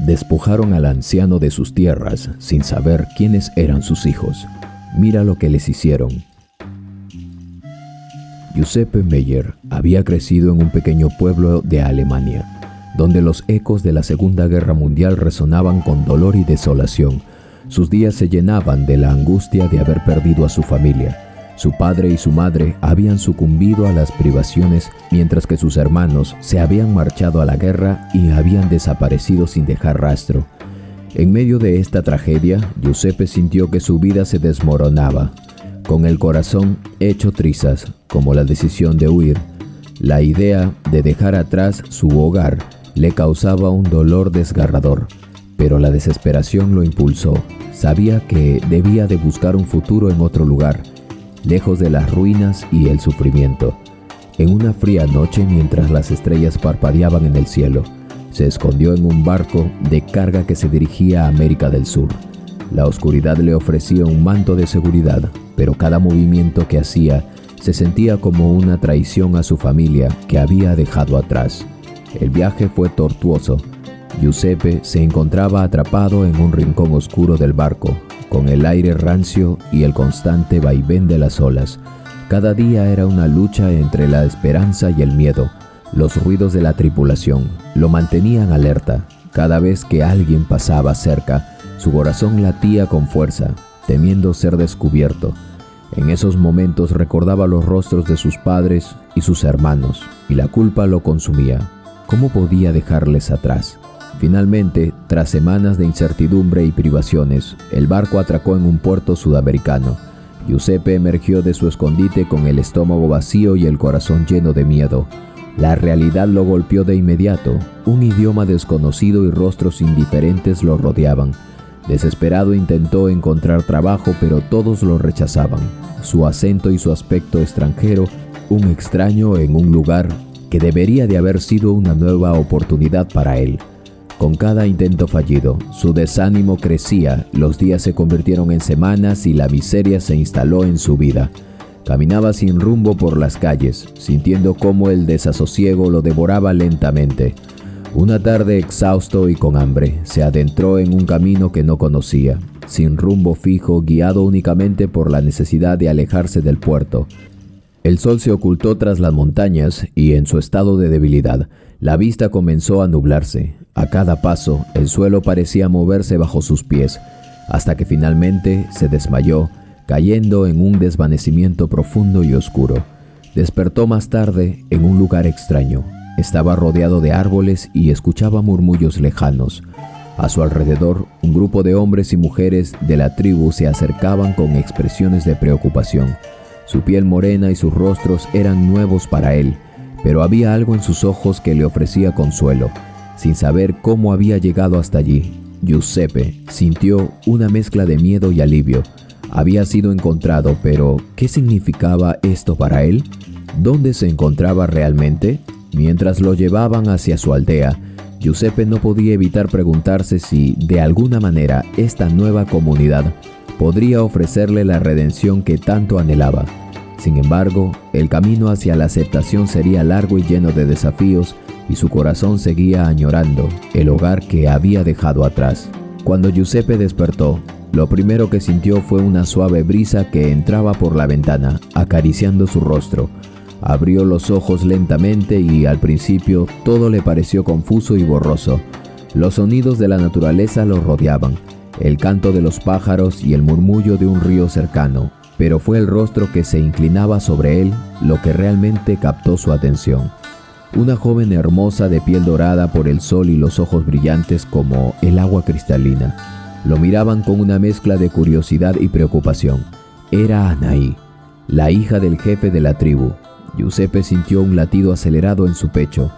Despojaron al anciano de sus tierras sin saber quiénes eran sus hijos. Mira lo que les hicieron. Giuseppe Meyer había crecido en un pequeño pueblo de Alemania, donde los ecos de la Segunda Guerra Mundial resonaban con dolor y desolación. Sus días se llenaban de la angustia de haber perdido a su familia. Su padre y su madre habían sucumbido a las privaciones, mientras que sus hermanos se habían marchado a la guerra y habían desaparecido sin dejar rastro. En medio de esta tragedia, Giuseppe sintió que su vida se desmoronaba. Con el corazón hecho trizas, como la decisión de huir, la idea de dejar atrás su hogar le causaba un dolor desgarrador, pero la desesperación lo impulsó. Sabía que debía de buscar un futuro en otro lugar, lejos de las ruinas y el sufrimiento. En una fría noche, mientras las estrellas parpadeaban en el cielo, se escondió en un barco de carga que se dirigía a América del Sur. La oscuridad le ofrecía un manto de seguridad, pero cada movimiento que hacía se sentía como una traición a su familia que había dejado atrás. El viaje fue tortuoso. Giuseppe se encontraba atrapado en un rincón oscuro del barco, con el aire rancio y el constante vaivén de las olas. Cada día era una lucha entre la esperanza y el miedo. Los ruidos de la tripulación lo mantenían alerta. Cada vez que alguien pasaba cerca, su corazón latía con fuerza, temiendo ser descubierto. En esos momentos recordaba los rostros de sus padres y sus hermanos, y la culpa lo consumía. ¿Cómo podía dejarles atrás? Finalmente, tras semanas de incertidumbre y privaciones, el barco atracó en un puerto sudamericano. Giuseppe emergió de su escondite con el estómago vacío y el corazón lleno de miedo. La realidad lo golpeó de inmediato. Un idioma desconocido y rostros indiferentes lo rodeaban. Desesperado intentó encontrar trabajo, pero todos lo rechazaban. Su acento y su aspecto extranjero, un extraño en un lugar que debería de haber sido una nueva oportunidad para él. Con cada intento fallido, su desánimo crecía, los días se convirtieron en semanas y la miseria se instaló en su vida. Caminaba sin rumbo por las calles, sintiendo cómo el desasosiego lo devoraba lentamente. Una tarde, exhausto y con hambre, se adentró en un camino que no conocía, sin rumbo fijo, guiado únicamente por la necesidad de alejarse del puerto. El sol se ocultó tras las montañas y, en su estado de debilidad, la vista comenzó a nublarse. A cada paso, el suelo parecía moverse bajo sus pies, hasta que finalmente se desmayó, cayendo en un desvanecimiento profundo y oscuro. Despertó más tarde en un lugar extraño. Estaba rodeado de árboles y escuchaba murmullos lejanos. A su alrededor, un grupo de hombres y mujeres de la tribu se acercaban con expresiones de preocupación. Su piel morena y sus rostros eran nuevos para él, pero había algo en sus ojos que le ofrecía consuelo. Sin saber cómo había llegado hasta allí, Giuseppe sintió una mezcla de miedo y alivio. Había sido encontrado, pero ¿qué significaba esto para él? ¿Dónde se encontraba realmente? Mientras lo llevaban hacia su aldea, Giuseppe no podía evitar preguntarse si, de alguna manera, esta nueva comunidad podría ofrecerle la redención que tanto anhelaba. Sin embargo, el camino hacia la aceptación sería largo y lleno de desafíos, y su corazón seguía añorando el hogar que había dejado atrás. Cuando Giuseppe despertó, lo primero que sintió fue una suave brisa que entraba por la ventana, acariciando su rostro. Abrió los ojos lentamente y, al principio, todo le pareció confuso y borroso. Los sonidos de la naturaleza lo rodeaban, el canto de los pájaros y el murmullo de un río cercano, pero fue el rostro que se inclinaba sobre él lo que realmente captó su atención. Una joven hermosa de piel dorada por el sol y los ojos brillantes como el agua cristalina. Lo miraban con una mezcla de curiosidad y preocupación. Era Anaí, la hija del jefe de la tribu. Giuseppe sintió un latido acelerado en su pecho.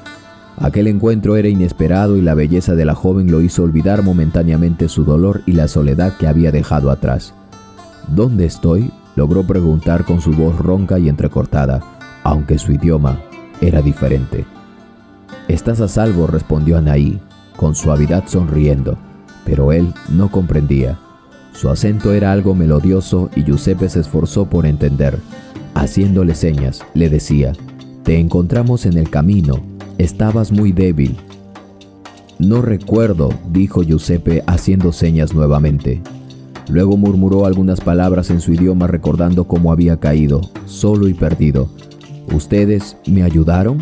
Aquel encuentro era inesperado y la belleza de la joven lo hizo olvidar momentáneamente su dolor y la soledad que había dejado atrás. ¿Dónde estoy?, logró preguntar con su voz ronca y entrecortada, aunque su idioma era diferente. «Estás a salvo», respondió Anaí, con suavidad sonriendo, pero él no comprendía. Su acento era algo melodioso y Giuseppe se esforzó por entender. Haciéndole señas, le decía: «Te encontramos en el camino, estabas muy débil». No recuerdo, dijo Giuseppe haciendo señas nuevamente. Luego murmuró algunas palabras en su idioma recordando cómo había caído, solo y perdido. ¿Ustedes me ayudaron?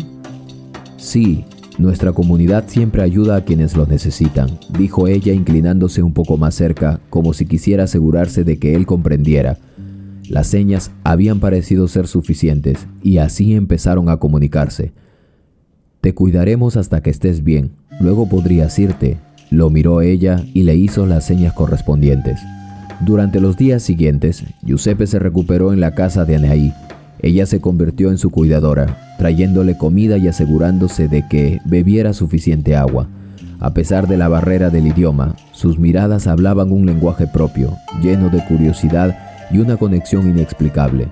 Sí, nuestra comunidad siempre ayuda a quienes lo necesitan, dijo ella inclinándose un poco más cerca, como si quisiera asegurarse de que él comprendiera. Las señas habían parecido ser suficientes y así empezaron a comunicarse. Te cuidaremos hasta que estés bien, luego podrías irte. Lo miró ella y le hizo las señas correspondientes. Durante los días siguientes, Giuseppe se recuperó en la casa de Anaí. Ella se convirtió en su cuidadora, trayéndole comida y asegurándose de que bebiera suficiente agua. A pesar de la barrera del idioma, sus miradas hablaban un lenguaje propio, lleno de curiosidad y una conexión inexplicable.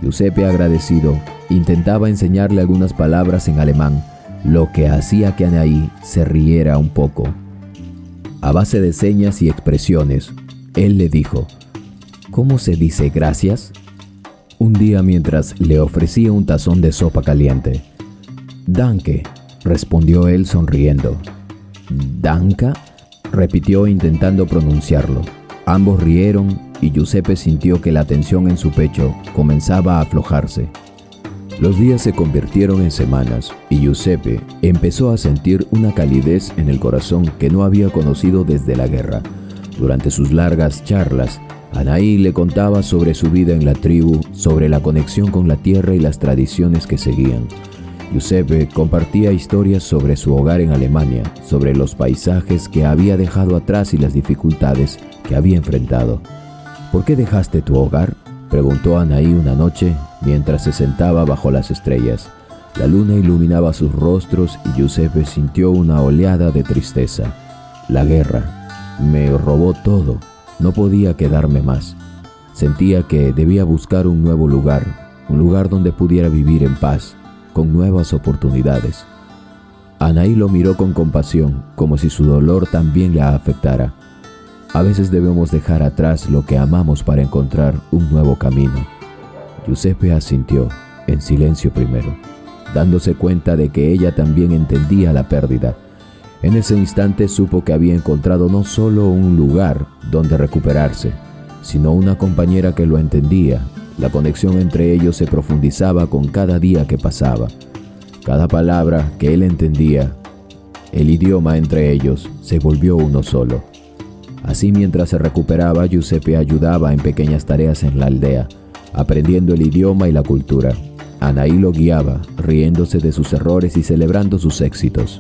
Giuseppe, agradecido, intentaba enseñarle algunas palabras en alemán, lo que hacía que Anaí se riera un poco. A base de señas y expresiones, él le dijo, ¿cómo se dice gracias? Un día mientras le ofrecía un tazón de sopa caliente. Danke, respondió él sonriendo. ¿Danka? Repitió intentando pronunciarlo. Ambos rieron y Giuseppe sintió que la tensión en su pecho comenzaba a aflojarse. Los días se convirtieron en semanas y Giuseppe empezó a sentir una calidez en el corazón que no había conocido desde la guerra. Durante sus largas charlas, Anaí le contaba sobre su vida en la tribu, sobre la conexión con la tierra y las tradiciones que seguían. Giuseppe compartía historias sobre su hogar en Alemania, sobre los paisajes que había dejado atrás y las dificultades que había enfrentado. ¿Por qué dejaste tu hogar?, preguntó Anaí una noche mientras se sentaba bajo las estrellas. La luna iluminaba sus rostros y Giuseppe sintió una oleada de tristeza. La guerra me robó todo. No podía quedarme más. Sentía que debía buscar un nuevo lugar, un lugar donde pudiera vivir en paz, con nuevas oportunidades. Anaí lo miró con compasión, como si su dolor también la afectara. A veces debemos dejar atrás lo que amamos para encontrar un nuevo camino. Giuseppe asintió, en silencio primero, dándose cuenta de que ella también entendía la pérdida. En ese instante supo que había encontrado no solo un lugar donde recuperarse, sino una compañera que lo entendía. La conexión entre ellos se profundizaba con cada día que pasaba. Cada palabra que él entendía, el idioma entre ellos, se volvió uno solo. Así, mientras se recuperaba, Giuseppe ayudaba en pequeñas tareas en la aldea, aprendiendo el idioma y la cultura. Anaí lo guiaba, riéndose de sus errores y celebrando sus éxitos.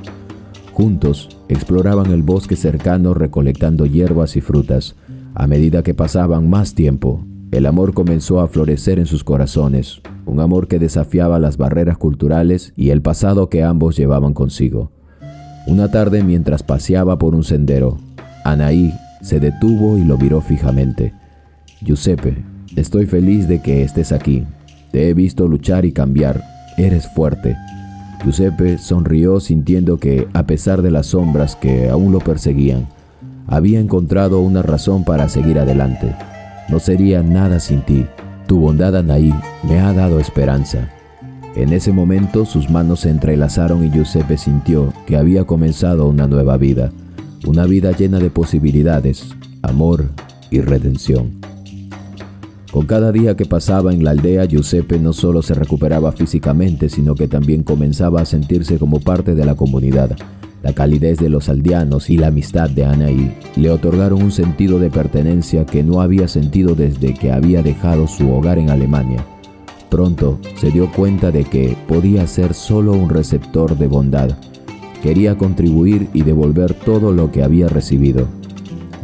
Juntos exploraban el bosque cercano recolectando hierbas y frutas. A medida que pasaban más tiempo, el amor comenzó a florecer en sus corazones, un amor que desafiaba las barreras culturales y el pasado que ambos llevaban consigo. Una tarde, mientras paseaba por un sendero, Anaí se detuvo y lo miró fijamente. Giuseppe, estoy feliz de que estés aquí. Te he visto luchar y cambiar. Eres fuerte. Giuseppe sonrió sintiendo que, a pesar de las sombras que aún lo perseguían, había encontrado una razón para seguir adelante. No sería nada sin ti. Tu bondad, Anaí, me ha dado esperanza. En ese momento sus manos se entrelazaron y Giuseppe sintió que había comenzado una nueva vida. Una vida llena de posibilidades, amor y redención. Con cada día que pasaba en la aldea, Giuseppe no solo se recuperaba físicamente, sino que también comenzaba a sentirse como parte de la comunidad. La calidez de los aldeanos y la amistad de Anaí le otorgaron un sentido de pertenencia que no había sentido desde que había dejado su hogar en Alemania. Pronto se dio cuenta de que podía ser solo un receptor de bondad. Quería contribuir y devolver todo lo que había recibido.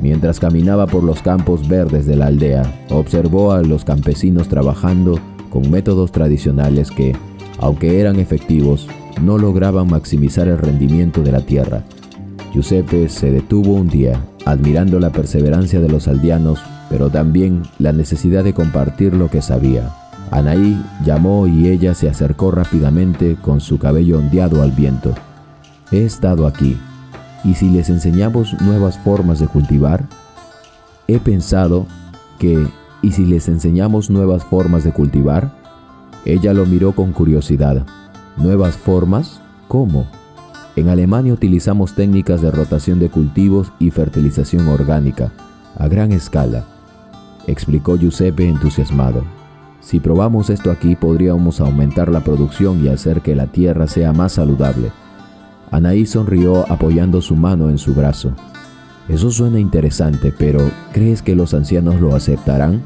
Mientras caminaba por los campos verdes de la aldea, observó a los campesinos trabajando con métodos tradicionales que, aunque eran efectivos, no lograban maximizar el rendimiento de la tierra. Giuseppe se detuvo un día, admirando la perseverancia de los aldeanos, pero también la necesidad de compartir lo que sabía. Anaí llamó y ella se acercó rápidamente con su cabello ondeado al viento. He estado aquí. ¿Y si les enseñamos nuevas formas de cultivar? He pensado que, ¿y si les enseñamos nuevas formas de cultivar? Ella lo miró con curiosidad. ¿Nuevas formas? ¿Cómo? En Alemania utilizamos técnicas de rotación de cultivos y fertilización orgánica a gran escala, explicó Giuseppe entusiasmado. Si probamos esto aquí, podríamos aumentar la producción y hacer que la tierra sea más saludable. Anaí sonrió apoyando su mano en su brazo. Eso suena interesante, pero ¿crees que los ancianos lo aceptarán?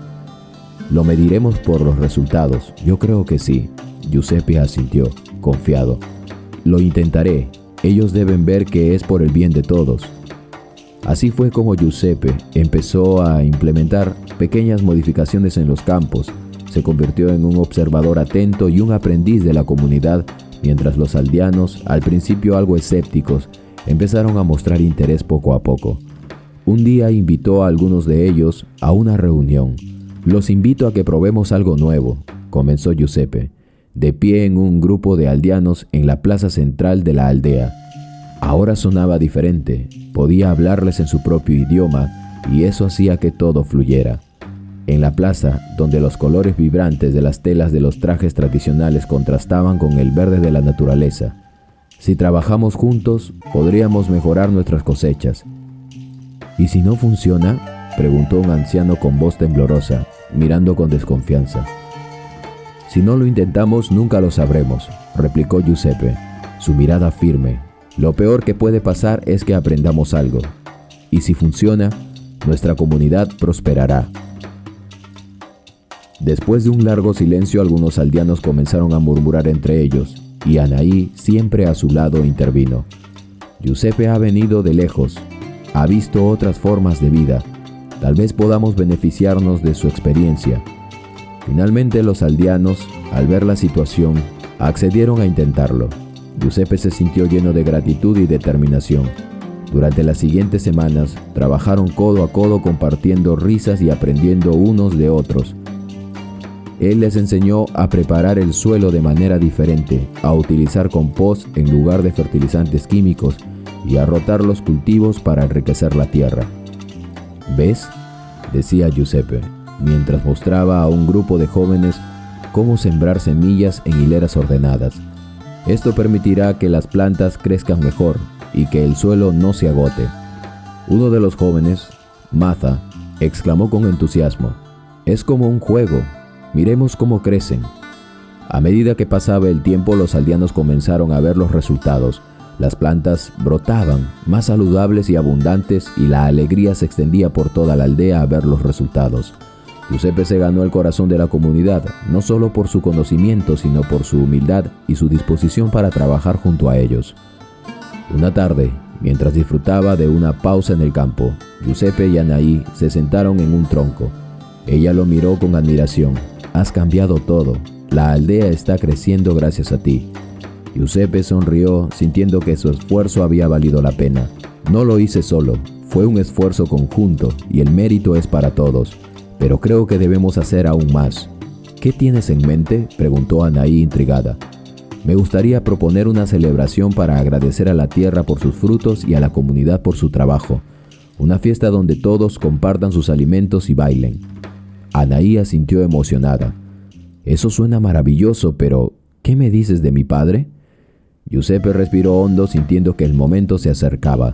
Lo mediremos por los resultados. Yo creo que sí. Giuseppe asintió, confiado. Lo intentaré. Ellos deben ver que es por el bien de todos. Así fue como Giuseppe empezó a implementar pequeñas modificaciones en los campos. Se convirtió en un observador atento y un aprendiz de la comunidad, mientras los aldeanos, al principio algo escépticos, empezaron a mostrar interés poco a poco. Un día invitó a algunos de ellos a una reunión. Los invito a que probemos algo nuevo, comenzó Giuseppe, de pie en un grupo de aldeanos en la plaza central de la aldea. Ahora sonaba diferente, podía hablarles en su propio idioma y eso hacía que todo fluyera. En la plaza, donde los colores vibrantes de las telas de los trajes tradicionales contrastaban con el verde de la naturaleza. Si trabajamos juntos, podríamos mejorar nuestras cosechas. ¿Y si no funciona?, preguntó un anciano con voz temblorosa, mirando con desconfianza. Si no lo intentamos, nunca lo sabremos, replicó Giuseppe, su mirada firme. Lo peor que puede pasar es que aprendamos algo. Y si funciona, nuestra comunidad prosperará. Después de un largo silencio, algunos aldeanos comenzaron a murmurar entre ellos, y Anaí, siempre a su lado, intervino. Giuseppe ha venido de lejos, ha visto otras formas de vida. Tal vez podamos beneficiarnos de su experiencia. Finalmente los aldeanos, al ver la situación, accedieron a intentarlo. Giuseppe se sintió lleno de gratitud y determinación. Durante las siguientes semanas, trabajaron codo a codo compartiendo risas y aprendiendo unos de otros. Él les enseñó a preparar el suelo de manera diferente, a utilizar compost en lugar de fertilizantes químicos y a rotar los cultivos para enriquecer la tierra. ¿Ves?, decía Giuseppe, mientras mostraba a un grupo de jóvenes cómo sembrar semillas en hileras ordenadas. Esto permitirá que las plantas crezcan mejor y que el suelo no se agote. Uno de los jóvenes, Matha, exclamó con entusiasmo: «Es como un juego. Miremos cómo crecen». A medida que pasaba el tiempo, los aldeanos comenzaron a ver los resultados. Las plantas brotaban, más saludables y abundantes, y la alegría se extendía por toda la aldea a ver los resultados. Giuseppe se ganó el corazón de la comunidad, no solo por su conocimiento, sino por su humildad y su disposición para trabajar junto a ellos. Una tarde, mientras disfrutaba de una pausa en el campo, Giuseppe y Anaí se sentaron en un tronco. Ella lo miró con admiración. «Has cambiado todo. La aldea está creciendo gracias a ti». Giuseppe sonrió, sintiendo que su esfuerzo había valido la pena. «No lo hice solo, fue un esfuerzo conjunto y el mérito es para todos. Pero creo que debemos hacer aún más». «¿Qué tienes en mente?», preguntó Anaí intrigada. «Me gustaría proponer una celebración para agradecer a la tierra por sus frutos y a la comunidad por su trabajo. Una fiesta donde todos compartan sus alimentos y bailen». Anaí asintió emocionada. «Eso suena maravilloso, pero ¿qué me dices de mi padre?». Giuseppe respiró hondo, sintiendo que el momento se acercaba.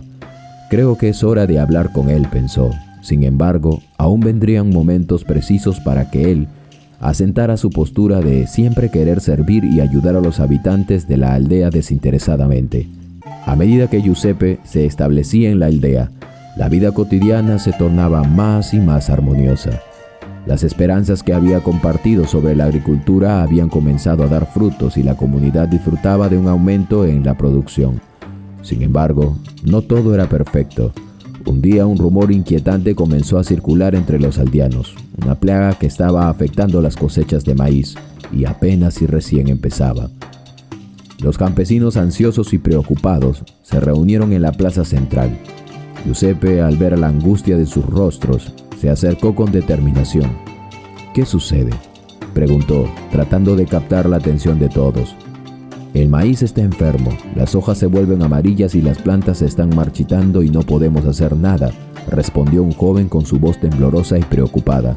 «Creo que es hora de hablar con él», pensó. Sin embargo, aún vendrían momentos precisos para que él asentara su postura de siempre querer servir y ayudar a los habitantes de la aldea desinteresadamente. A medida que Giuseppe se establecía en la aldea, la vida cotidiana se tornaba más y más armoniosa. Las esperanzas que había compartido sobre la agricultura habían comenzado a dar frutos y la comunidad disfrutaba de un aumento en la producción. Sin embargo, no todo era perfecto. Un día un rumor inquietante comenzó a circular entre los aldeanos, una plaga que estaba afectando las cosechas de maíz y apenas si recién empezaba. Los campesinos, ansiosos y preocupados, se reunieron en la plaza central. Giuseppe, al ver la angustia de sus rostros, se acercó con determinación. «¿Qué sucede?», preguntó, tratando de captar la atención de todos. «El maíz está enfermo, las hojas se vuelven amarillas y las plantas se están marchitando y no podemos hacer nada», respondió un joven con su voz temblorosa y preocupada.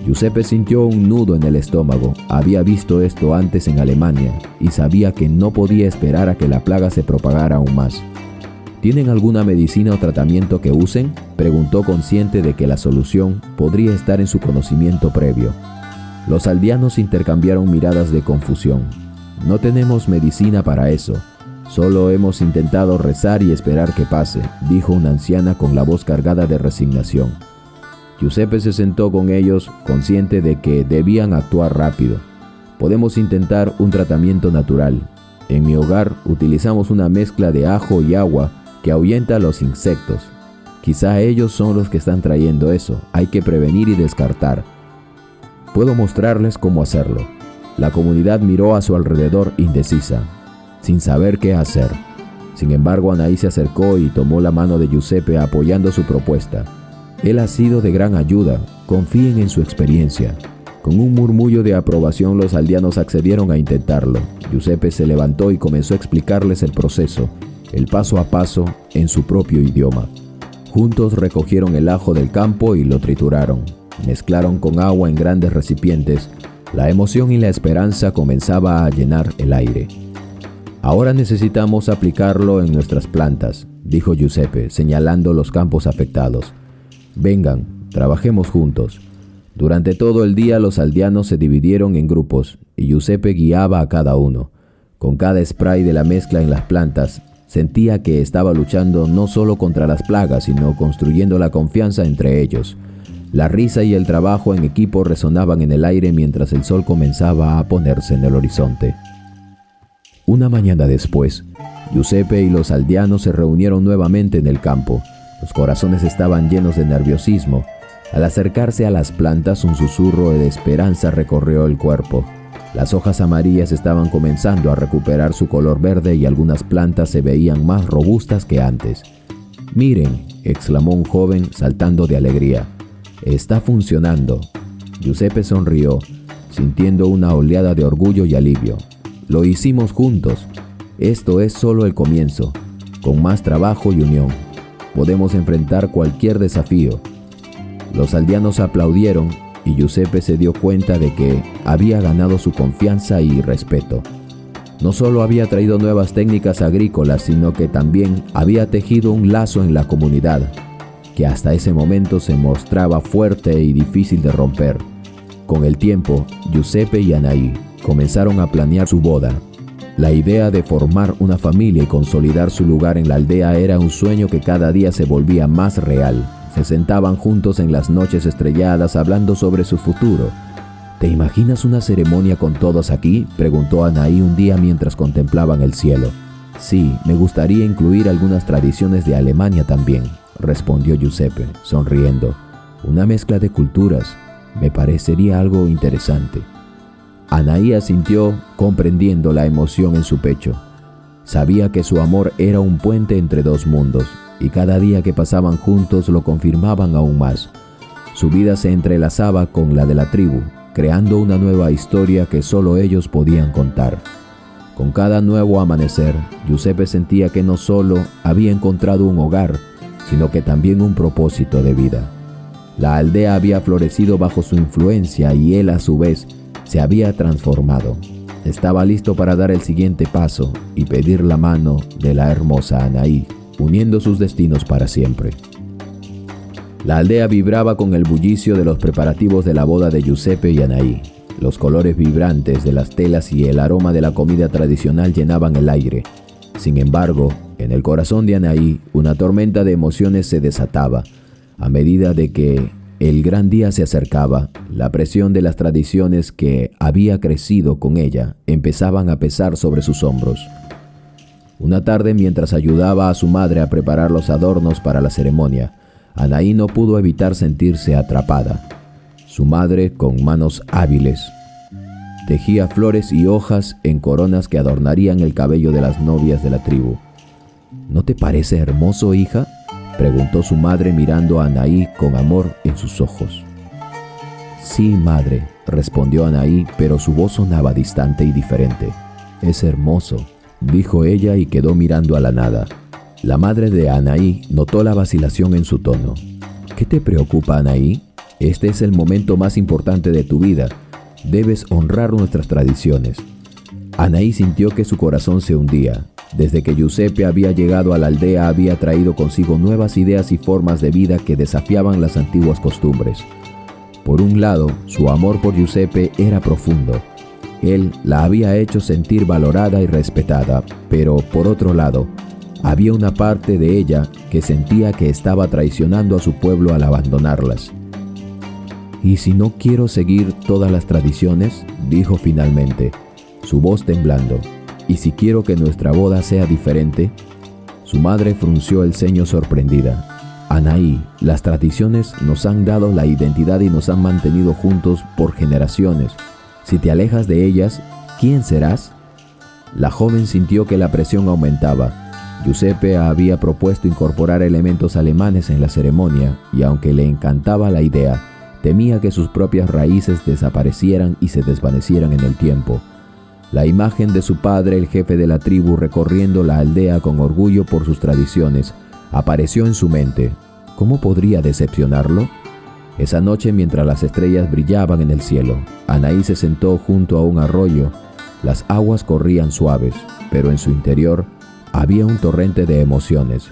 Giuseppe sintió un nudo en el estómago. Había visto esto antes en Alemania y sabía que no podía esperar a que la plaga se propagara aún más. ¿Tienen alguna medicina o tratamiento que usen?, preguntó, consciente de que la solución podría estar en su conocimiento previo. Los aldeanos intercambiaron miradas de confusión. No tenemos medicina para eso. Solo hemos intentado rezar y esperar que pase, dijo una anciana con la voz cargada de resignación. Giuseppe se sentó con ellos, consciente de que debían actuar rápido. Podemos intentar un tratamiento natural. En mi hogar utilizamos una mezcla de ajo y agua que ahuyenta a los insectos. Quizá ellos son los que están trayendo eso. Hay que prevenir y descartar. Puedo mostrarles cómo hacerlo. La comunidad miró a su alrededor indecisa, sin saber qué hacer. Sin embargo, Anaí se acercó y tomó la mano de Giuseppe apoyando su propuesta. Él ha sido de gran ayuda. Confíen en su experiencia. Con un murmullo de aprobación, los aldeanos accedieron a intentarlo. Giuseppe se levantó y comenzó a explicarles el proceso, el paso a paso, en su propio idioma. Juntos recogieron el ajo del campo y lo trituraron. Mezclaron con agua en grandes recipientes. La emoción y la esperanza comenzaba a llenar el aire. Ahora necesitamos aplicarlo en nuestras plantas, dijo Giuseppe, señalando los campos afectados. Vengan, trabajemos juntos. Durante todo el día los aldeanos se dividieron en grupos y Giuseppe guiaba a cada uno. Con cada spray de la mezcla en las plantas, sentía que estaba luchando no solo contra las plagas, sino construyendo la confianza entre ellos. La risa y el trabajo en equipo resonaban en el aire mientras el sol comenzaba a ponerse en el horizonte. Una mañana después, Giuseppe y los aldeanos se reunieron nuevamente en el campo. Los corazones estaban llenos de nerviosismo. Al acercarse a las plantas, un susurro de esperanza recorrió el cuerpo. Las hojas amarillas estaban comenzando a recuperar su color verde y algunas plantas se veían más robustas que antes. «Miren», exclamó un joven saltando de alegría. «Está funcionando». Giuseppe sonrió, sintiendo una oleada de orgullo y alivio. «Lo hicimos juntos. Esto es solo el comienzo. Con más trabajo y unión, podemos enfrentar cualquier desafío». Los aldeanos aplaudieron y Giuseppe se dio cuenta de que había ganado su confianza y respeto. No solo había traído nuevas técnicas agrícolas, sino que también había tejido un lazo en la comunidad, que hasta ese momento se mostraba fuerte y difícil de romper. Con el tiempo, Giuseppe y Anaí comenzaron a planear su boda. La idea de formar una familia y consolidar su lugar en la aldea era un sueño que cada día se volvía más real. Se sentaban juntos en las noches estrelladas hablando sobre su futuro. «¿Te imaginas una ceremonia con todos aquí?», preguntó Anaí un día mientras contemplaban el cielo. «Sí, me gustaría incluir algunas tradiciones de Alemania también», respondió Giuseppe, sonriendo. «Una mezcla de culturas. Me parecería algo interesante». Anaí asintió, comprendiendo la emoción en su pecho. Sabía que su amor era un puente entre dos mundos, y cada día que pasaban juntos lo confirmaban aún más. Su vida se entrelazaba con la de la tribu, creando una nueva historia que solo ellos podían contar. Con cada nuevo amanecer, Giuseppe sentía que no solo había encontrado un hogar, sino que también un propósito de vida. La aldea había florecido bajo su influencia y él, a su vez, se había transformado. Estaba listo para dar el siguiente paso y pedir la mano de la hermosa Anaí, uniendo sus destinos para siempre. La aldea vibraba con el bullicio de los preparativos de la boda de Giuseppe y Anaí. Los colores vibrantes de las telas y el aroma de la comida tradicional llenaban el aire. Sin embargo, en el corazón de Anaí, una tormenta de emociones se desataba. A medida de que el gran día se acercaba, la presión de las tradiciones que había crecido con ella empezaban a pesar sobre sus hombros. Una tarde, mientras ayudaba a su madre a preparar los adornos para la ceremonia, Anaí no pudo evitar sentirse atrapada. Su madre, con manos hábiles, tejía flores y hojas en coronas que adornarían el cabello de las novias de la tribu. «¿No te parece hermoso, hija?», preguntó su madre mirando a Anaí con amor en sus ojos. «Sí, madre», respondió Anaí, pero su voz sonaba distante y diferente. «Es hermoso», dijo ella y quedó mirando a la nada. La madre de Anaí notó la vacilación en su tono. «¿Qué te preocupa, Anaí?», Este es el momento más importante de tu vida. Debes honrar nuestras tradiciones. Anaí sintió que su corazón se hundía. Desde que Giuseppe había llegado a la aldea, había traído consigo nuevas ideas y formas de vida que desafiaban las antiguas costumbres. Por un lado, su amor por Giuseppe era profundo. Él la había hecho sentir valorada y respetada, pero por otro lado, había una parte de ella que sentía que estaba traicionando a su pueblo al abandonarlas. «¿Y si no quiero seguir todas las tradiciones?», dijo finalmente, su voz temblando. «¿Y si quiero que nuestra boda sea diferente?». Su madre frunció el ceño sorprendida. «Anaí, las tradiciones nos han dado la identidad y nos han mantenido juntos por generaciones. Si te alejas de ellas, ¿quién serás?». La joven sintió que la presión aumentaba. Giuseppe había propuesto incorporar elementos alemanes en la ceremonia y aunque le encantaba la idea, temía que sus propias raíces desaparecieran y se desvanecieran en el tiempo. La imagen de su padre, el jefe de la tribu, recorriendo la aldea con orgullo por sus tradiciones, apareció en su mente. ¿Cómo podría decepcionarlo? Esa noche, mientras las estrellas brillaban en el cielo, Anaí se sentó junto a un arroyo. Las aguas corrían suaves, pero en su interior había un torrente de emociones.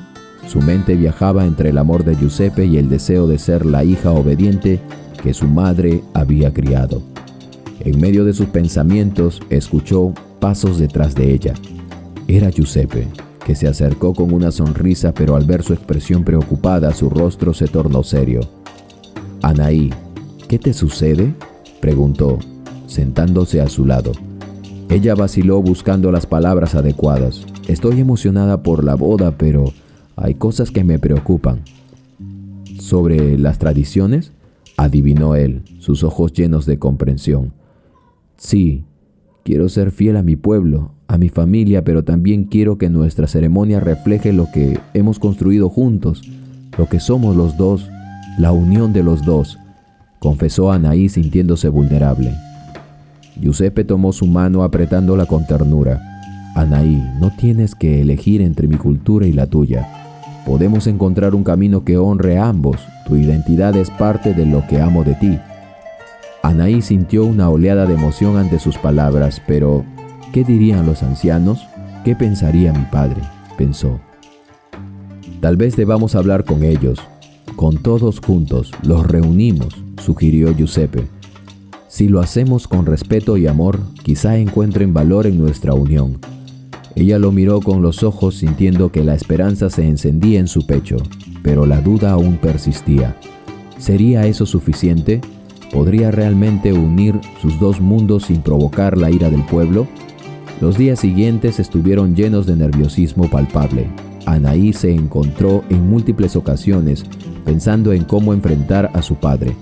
Su mente viajaba entre el amor de Giuseppe y el deseo de ser la hija obediente que su madre había criado. En medio de sus pensamientos, escuchó pasos detrás de ella. Era Giuseppe, que se acercó con una sonrisa, pero al ver su expresión preocupada, su rostro se tornó serio. «Anaí, ¿qué te sucede?», preguntó, sentándose a su lado. Ella vaciló buscando las palabras adecuadas. «Estoy emocionada por la boda, pero hay cosas que me preocupan». «¿Sobre las tradiciones?», adivinó él, sus ojos llenos de comprensión. «Sí, quiero ser fiel a mi pueblo, a mi familia, pero también quiero que nuestra ceremonia refleje lo que hemos construido juntos, lo que somos los dos, la unión de los dos», confesó Anaí sintiéndose vulnerable. Giuseppe tomó su mano apretándola con ternura. «Anaí, no tienes que elegir entre mi cultura y la tuya. Podemos encontrar un camino que honre a ambos. Tu identidad es parte de lo que amo de ti». Anaí sintió una oleada de emoción ante sus palabras, pero ¿qué dirían los ancianos? ¿Qué pensaría mi padre?, pensó. «Tal vez debamos hablar con ellos. Con todos juntos, los reunimos», sugirió Giuseppe. «Si lo hacemos con respeto y amor, quizá encuentren valor en nuestra unión». Ella lo miró con los ojos, sintiendo que la esperanza se encendía en su pecho, pero la duda aún persistía. ¿Sería eso suficiente? ¿Podría realmente unir sus dos mundos sin provocar la ira del pueblo? Los días siguientes estuvieron llenos de nerviosismo palpable. Anaí se encontró en múltiples ocasiones pensando en cómo enfrentar a su padre.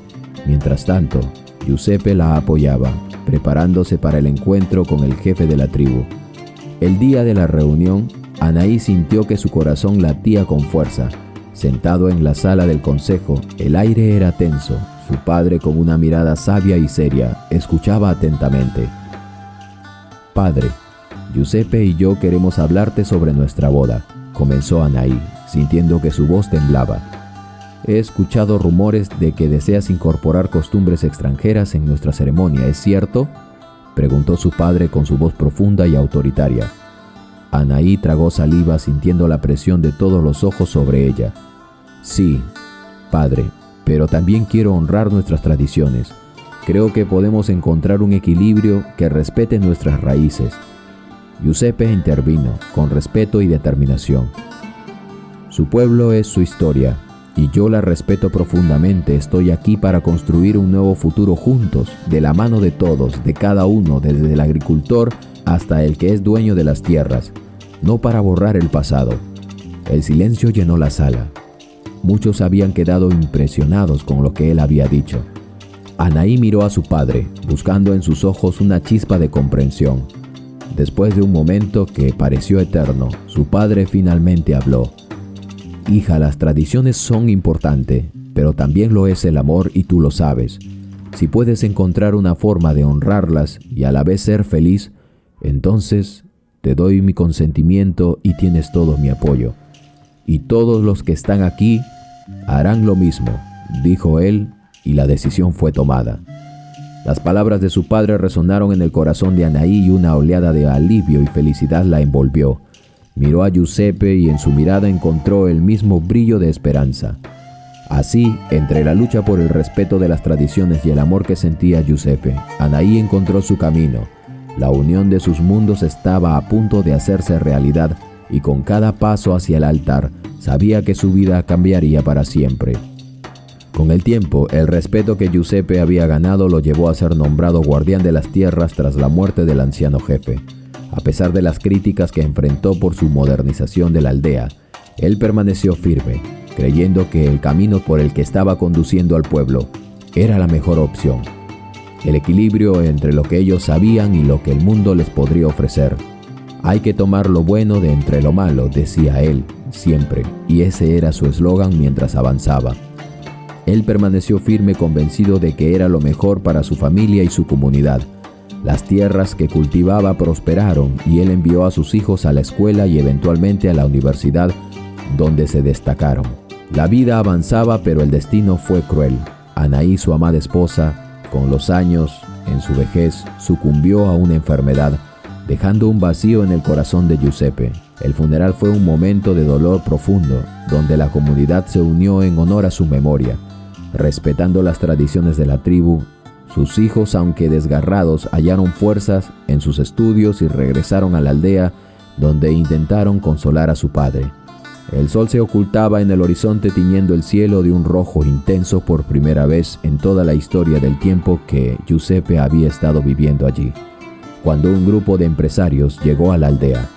Mientras tanto, Giuseppe la apoyaba, preparándose para el encuentro con el jefe de la tribu. El día de la reunión, Anaí sintió que su corazón latía con fuerza. Sentado en la sala del consejo, el aire era tenso. Su padre, con una mirada sabia y seria, escuchaba atentamente. «Padre, Giuseppe y yo queremos hablarte sobre nuestra boda», comenzó Anaí, sintiendo que su voz temblaba. «He escuchado rumores de que deseas incorporar costumbres extranjeras en nuestra ceremonia, ¿es cierto?», preguntó su padre con su voz profunda y autoritaria. Anaí tragó saliva, sintiendo la presión de todos los ojos sobre ella. «Sí, padre, pero también quiero honrar nuestras tradiciones. Creo que podemos encontrar un equilibrio que respete nuestras raíces». Giuseppe intervino, con respeto y determinación. «Su pueblo es su historia, y yo la respeto profundamente. Estoy aquí para construir un nuevo futuro juntos, de la mano de todos, de cada uno, desde el agricultor hasta el que es dueño de las tierras, no para borrar el pasado». El silencio llenó la sala. Muchos habían quedado impresionados con lo que él había dicho. Anaí miró a su padre, buscando en sus ojos una chispa de comprensión. Después de un momento que pareció eterno, su padre finalmente habló. «Hija, las tradiciones son importantes, pero también lo es el amor y tú lo sabes. Si puedes encontrar una forma de honrarlas y a la vez ser feliz, entonces te doy mi consentimiento y tienes todo mi apoyo. Y todos los que están aquí harán lo mismo», dijo él y la decisión fue tomada. Las palabras de su padre resonaron en el corazón de Anaí y una oleada de alivio y felicidad la envolvió. Miró a Giuseppe y en su mirada encontró el mismo brillo de esperanza. Así, entre la lucha por el respeto de las tradiciones y el amor que sentía Giuseppe, Anaí encontró su camino. La unión de sus mundos estaba a punto de hacerse realidad y con cada paso hacia el altar sabía que su vida cambiaría para siempre. Con el tiempo, el respeto que Giuseppe había ganado lo llevó a ser nombrado guardián de las tierras tras la muerte del anciano jefe. A pesar de las críticas que enfrentó por su modernización de la aldea, él permaneció firme, creyendo que el camino por el que estaba conduciendo al pueblo era la mejor opción. El equilibrio entre lo que ellos sabían y lo que el mundo les podría ofrecer. Hay que tomar lo bueno de entre lo malo, decía él, siempre, y ese era su eslogan mientras avanzaba. Él permaneció firme, convencido de que era lo mejor para su familia y su comunidad. Las tierras que cultivaba prosperaron y él envió a sus hijos a la escuela y eventualmente a la universidad, donde se destacaron. La vida avanzaba, pero el destino fue cruel. Anaí, su amada esposa, con los años, en su vejez, sucumbió a una enfermedad, dejando un vacío en el corazón de Giuseppe. El funeral fue un momento de dolor profundo, donde la comunidad se unió en honor a su memoria. Respetando las tradiciones de la tribu, sus hijos, aunque desgarrados, hallaron fuerzas en sus estudios y regresaron a la aldea, donde intentaron consolar a su padre. El sol se ocultaba en el horizonte, tiñendo el cielo de un rojo intenso por primera vez en toda la historia del tiempo que Giuseppe había estado viviendo allí. Cuando un grupo de empresarios llegó a la aldea,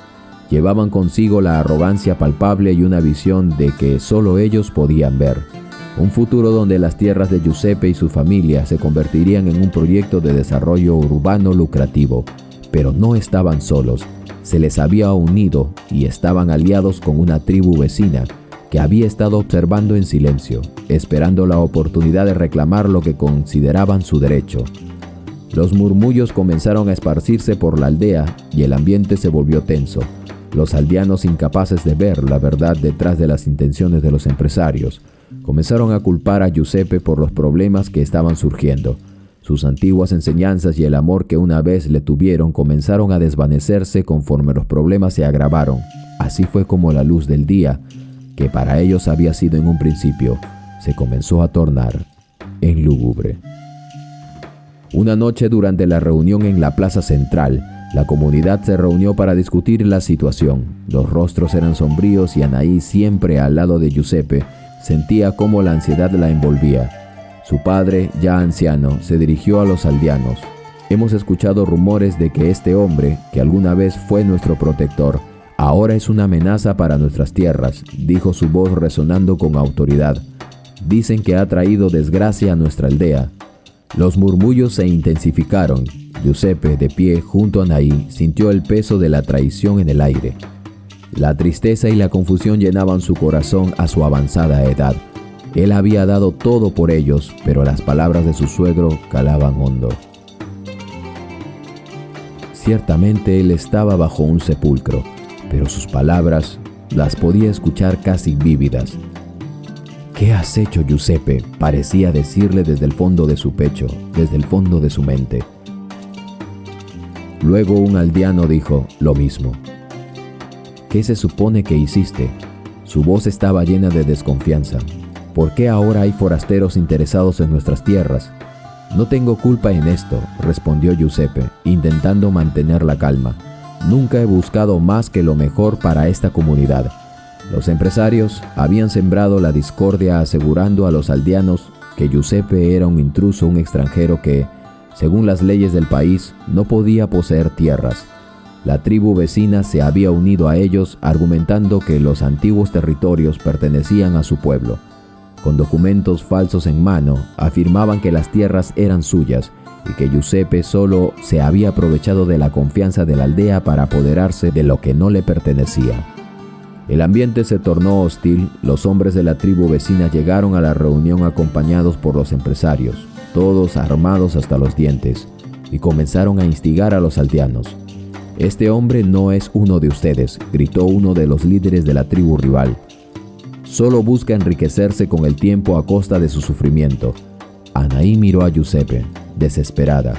llevaban consigo la arrogancia palpable y una visión de que solo ellos podían ver. Un futuro donde las tierras de Giuseppe y su familia se convertirían en un proyecto de desarrollo urbano lucrativo. Pero no estaban solos, se les había unido y estaban aliados con una tribu vecina que había estado observando en silencio, esperando la oportunidad de reclamar lo que consideraban su derecho. Los murmullos comenzaron a esparcirse por la aldea y el ambiente se volvió tenso. Los aldeanos, incapaces de ver la verdad detrás de las intenciones de los empresarios, comenzaron a culpar a Giuseppe por los problemas que estaban surgiendo. Sus antiguas enseñanzas y el amor que una vez le tuvieron comenzaron a desvanecerse conforme los problemas se agravaron. Así fue como la luz del día, que para ellos había sido en un principio, se comenzó a tornar en lúgubre. Una noche, durante la reunión en la plaza central, la comunidad se reunió para discutir la situación. Los rostros eran sombríos y Anaí, siempre al lado de Giuseppe, sentía cómo la ansiedad la envolvía. Su padre, ya anciano, se dirigió a los aldeanos. Hemos escuchado rumores de que este hombre, que alguna vez fue nuestro protector, ahora es una amenaza para nuestras tierras, dijo su voz resonando con autoridad. Dicen que ha traído desgracia a nuestra aldea. Los murmullos se intensificaron. Giuseppe, de pie junto a Anaí, sintió el peso de la traición en el aire. La tristeza y la confusión llenaban su corazón a su avanzada edad. Él había dado todo por ellos, pero las palabras de su suegro calaban hondo. Ciertamente él estaba bajo un sepulcro, pero sus palabras las podía escuchar casi vívidas. «¿Qué has hecho, Giuseppe?», parecía decirle desde el fondo de su pecho, desde el fondo de su mente. Luego un aldeano dijo lo mismo. «¿Qué se supone que hiciste?». Su voz estaba llena de desconfianza. «¿Por qué ahora hay forasteros interesados en nuestras tierras?». «No tengo culpa en esto», respondió Giuseppe, intentando mantener la calma. «Nunca he buscado más que lo mejor para esta comunidad». Los empresarios habían sembrado la discordia, asegurando a los aldeanos que Giuseppe era un intruso, un extranjero que, según las leyes del país, no podía poseer tierras. La tribu vecina se había unido a ellos, argumentando que los antiguos territorios pertenecían a su pueblo. Con documentos falsos en mano, afirmaban que las tierras eran suyas y que Giuseppe solo se había aprovechado de la confianza de la aldea para apoderarse de lo que no le pertenecía. El ambiente se tornó hostil. Los hombres de la tribu vecina llegaron a la reunión acompañados por los empresarios, todos armados hasta los dientes, y comenzaron a instigar a los aldeanos. «Este hombre no es uno de ustedes», gritó uno de los líderes de la tribu rival. «Solo busca enriquecerse con el tiempo a costa de su sufrimiento. Anaí miró a Giuseppe, desesperada.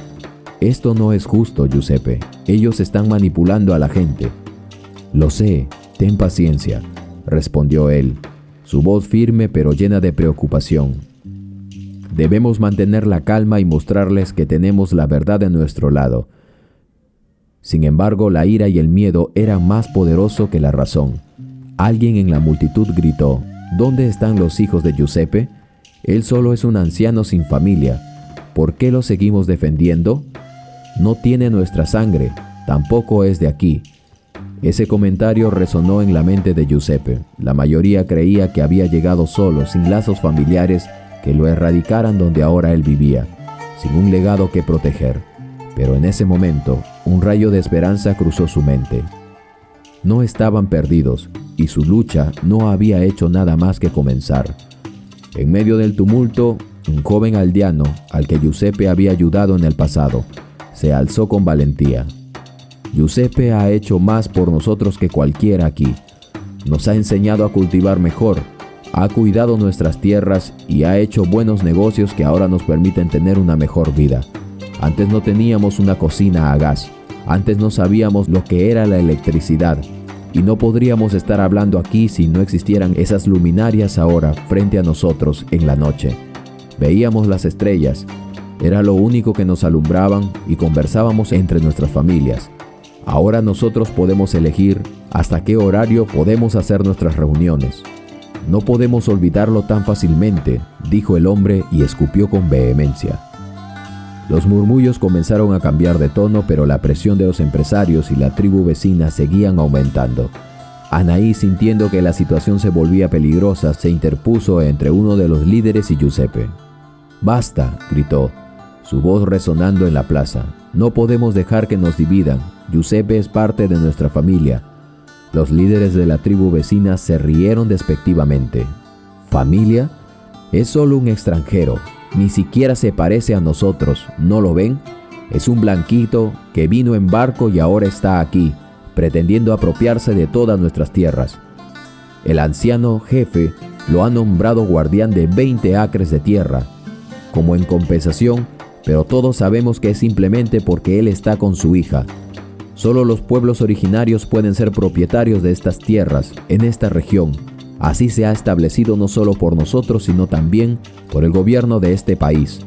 «Esto no es justo, Giuseppe. Ellos están manipulando a la gente». «Lo sé, ten paciencia», respondió él, su voz firme pero llena de preocupación. «Debemos mantener la calma y mostrarles que tenemos la verdad de nuestro lado». Sin embargo, la ira y el miedo eran más poderosos que la razón. Alguien en la multitud gritó: «¿Dónde están los hijos de Giuseppe? Él solo es un anciano sin familia. ¿Por qué lo seguimos defendiendo? No tiene nuestra sangre, tampoco es de aquí». Ese comentario resonó en la mente de Giuseppe. La mayoría creía que había llegado solo, sin lazos familiares que lo erradicaran donde ahora él vivía, sin un legado que proteger. Pero en ese momento, un rayo de esperanza cruzó su mente. No estaban perdidos, y su lucha no había hecho nada más que comenzar. En medio del tumulto, un joven aldeano, al que Giuseppe había ayudado en el pasado, se alzó con valentía. «Giuseppe ha hecho más por nosotros que cualquiera aquí. Nos ha enseñado a cultivar mejor, ha cuidado nuestras tierras y ha hecho buenos negocios que ahora nos permiten tener una mejor vida. Antes no teníamos una cocina a gas, antes no sabíamos lo que era la electricidad, y no podríamos estar hablando aquí si no existieran esas luminarias ahora frente a nosotros en la noche. Veíamos las estrellas, era lo único que nos alumbraban y conversábamos entre nuestras familias. Ahora nosotros podemos elegir hasta qué horario podemos hacer nuestras reuniones. No podemos olvidarlo tan fácilmente», dijo el hombre y escupió con vehemencia. Los murmullos comenzaron a cambiar de tono, pero la presión de los empresarios y la tribu vecina seguían aumentando. Anaí, sintiendo que la situación se volvía peligrosa, se interpuso entre uno de los líderes y Giuseppe. «Basta», gritó, su voz resonando en la plaza. «No podemos dejar que nos dividan. Giuseppe es parte de nuestra familia». Los líderes de la tribu vecina se rieron despectivamente. «¿Familia? Es solo un extranjero. Ni siquiera se parece a nosotros, ¿no lo ven? Es un blanquito que vino en barco y ahora está aquí, pretendiendo apropiarse de todas nuestras tierras. El anciano jefe lo ha nombrado guardián de 20 acres de tierra, como en compensación, pero todos sabemos que es simplemente porque él está con su hija. Solo los pueblos originarios pueden ser propietarios de estas tierras en esta región. Así se ha establecido no solo por nosotros, sino también por el gobierno de este país».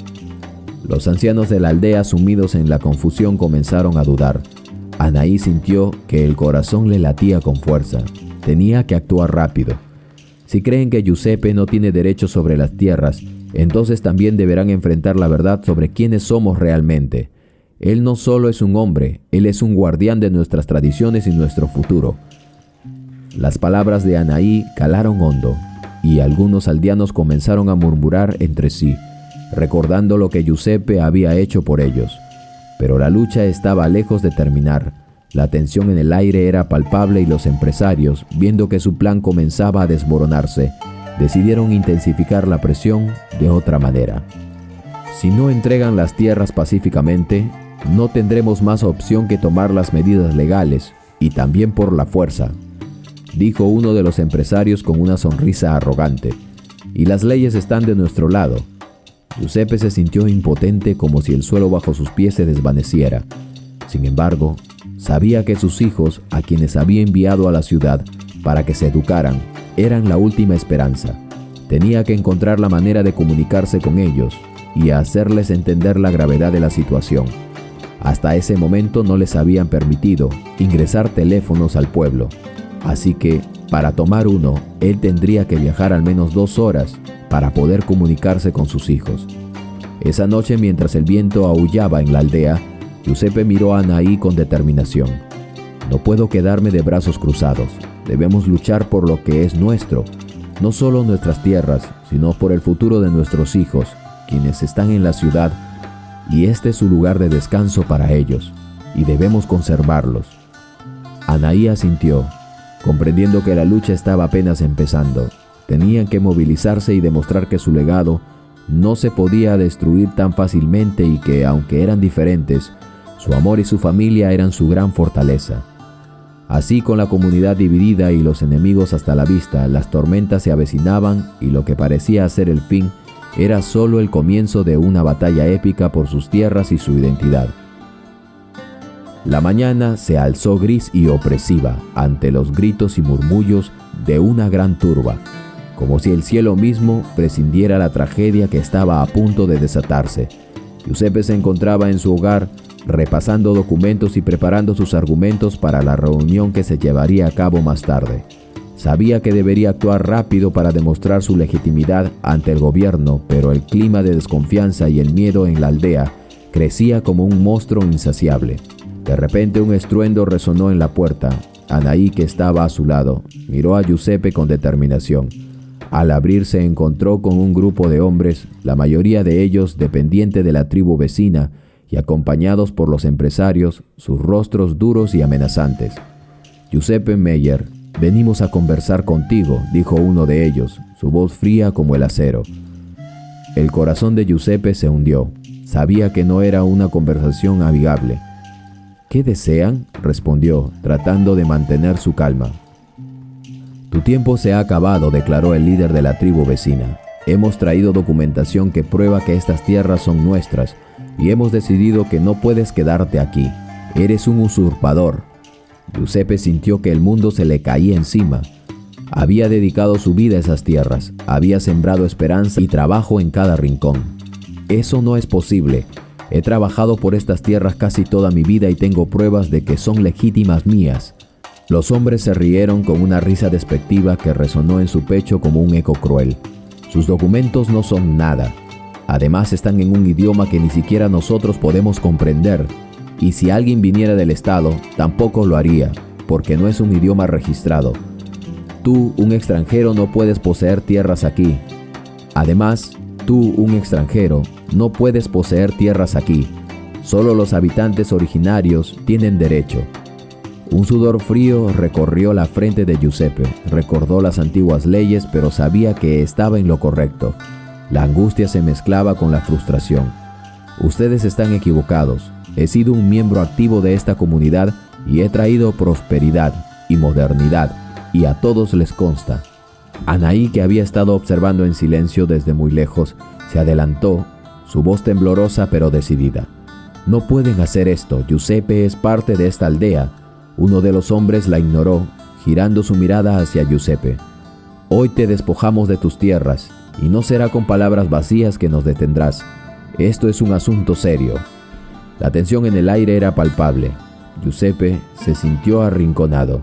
Los ancianos de la aldea, sumidos en la confusión, comenzaron a dudar. Anaí sintió que el corazón le latía con fuerza. Tenía que actuar rápido. Si creen que Giuseppe no tiene derecho sobre las tierras, entonces también deberán enfrentar la verdad sobre quiénes somos realmente. Él no solo es un hombre, él es un guardián de nuestras tradiciones y nuestro futuro. Las palabras de Anaí calaron hondo, y algunos aldeanos comenzaron a murmurar entre sí, recordando lo que Giuseppe había hecho por ellos. Pero la lucha estaba lejos de terminar. La tensión en el aire era palpable y los empresarios, viendo que su plan comenzaba a desmoronarse, decidieron intensificar la presión de otra manera. «Si no entregan las tierras pacíficamente, no tendremos más opción que tomar las medidas legales, y también por la fuerza», dijo uno de los empresarios con una sonrisa arrogante. «Y las leyes están de nuestro lado». Giuseppe se sintió impotente, como si el suelo bajo sus pies se desvaneciera. Sin embargo, sabía que sus hijos, a quienes había enviado a la ciudad para que se educaran, eran la última esperanza. Tenía que encontrar la manera de comunicarse con ellos y hacerles entender la gravedad de la situación. Hasta ese momento no les habían permitido ingresar teléfonos al pueblo. Así que, para tomar uno, él tendría que viajar al menos 2 horas para poder comunicarse con sus hijos. Esa noche, mientras el viento aullaba en la aldea, Giuseppe miró a Anaí con determinación. «No puedo quedarme de brazos cruzados. Debemos luchar por lo que es nuestro, no solo nuestras tierras, sino por el futuro de nuestros hijos, quienes están en la ciudad, y este es su lugar de descanso para ellos, y debemos conservarlos». Anaí asintió, comprendiendo que la lucha estaba apenas empezando. Tenían que movilizarse y demostrar que su legado no se podía destruir tan fácilmente y que, aunque eran diferentes, su amor y su familia eran su gran fortaleza. Así, con la comunidad dividida y los enemigos hasta la vista, las tormentas se avecinaban y lo que parecía ser el fin era solo el comienzo de una batalla épica por sus tierras y su identidad. La mañana se alzó gris y opresiva ante los gritos y murmullos de una gran turba, como si el cielo mismo presintiera la tragedia que estaba a punto de desatarse. Giuseppe se encontraba en su hogar, repasando documentos y preparando sus argumentos para la reunión que se llevaría a cabo más tarde. Sabía que debería actuar rápido para demostrar su legitimidad ante el gobierno, pero el clima de desconfianza y el miedo en la aldea crecía como un monstruo insaciable. De repente un estruendo resonó en la puerta. Anaí, que estaba a su lado, miró a Giuseppe con determinación. Al abrir se encontró con un grupo de hombres, la mayoría de ellos dependientes de la tribu vecina y acompañados por los empresarios, sus rostros duros y amenazantes. «Giuseppe Meyer, venimos a conversar contigo», dijo uno de ellos, su voz fría como el acero. El corazón de Giuseppe se hundió. Sabía que no era una conversación amigable. «¿Qué desean?», respondió, tratando de mantener su calma. «Tu tiempo se ha acabado», declaró el líder de la tribu vecina. «Hemos traído documentación que prueba que estas tierras son nuestras y hemos decidido que no puedes quedarte aquí. Eres un usurpador». Giuseppe sintió que el mundo se le caía encima. Había dedicado su vida a esas tierras, había sembrado esperanza y trabajo en cada rincón. «Eso no es posible. He trabajado por estas tierras casi toda mi vida y tengo pruebas de que son legítimas mías». Los hombres se rieron con una risa despectiva que resonó en su pecho como un eco cruel. «Sus documentos no son nada. Además están en un idioma que ni siquiera nosotros podemos comprender. Y si alguien viniera del Estado, tampoco lo haría, porque no es un idioma registrado. Tú, un extranjero, no puedes poseer tierras aquí. Además, tú, un extranjero, no puedes poseer tierras aquí. Solo los habitantes originarios tienen derecho». Un sudor frío recorrió la frente de Giuseppe. Recordó las antiguas leyes, pero sabía que estaba en lo correcto. La angustia se mezclaba con la frustración. «Ustedes están equivocados. He sido un miembro activo de esta comunidad y he traído prosperidad y modernidad, y a todos les consta». Anaí, que había estado observando en silencio desde muy lejos, se adelantó, su voz temblorosa pero decidida. «No pueden hacer esto. Giuseppe es parte de esta aldea». Uno de los hombres la ignoró, girando su mirada hacia Giuseppe. «Hoy te despojamos de tus tierras, y no será con palabras vacías que nos detendrás. Esto es un asunto serio». La tensión en el aire era palpable. Giuseppe se sintió arrinconado,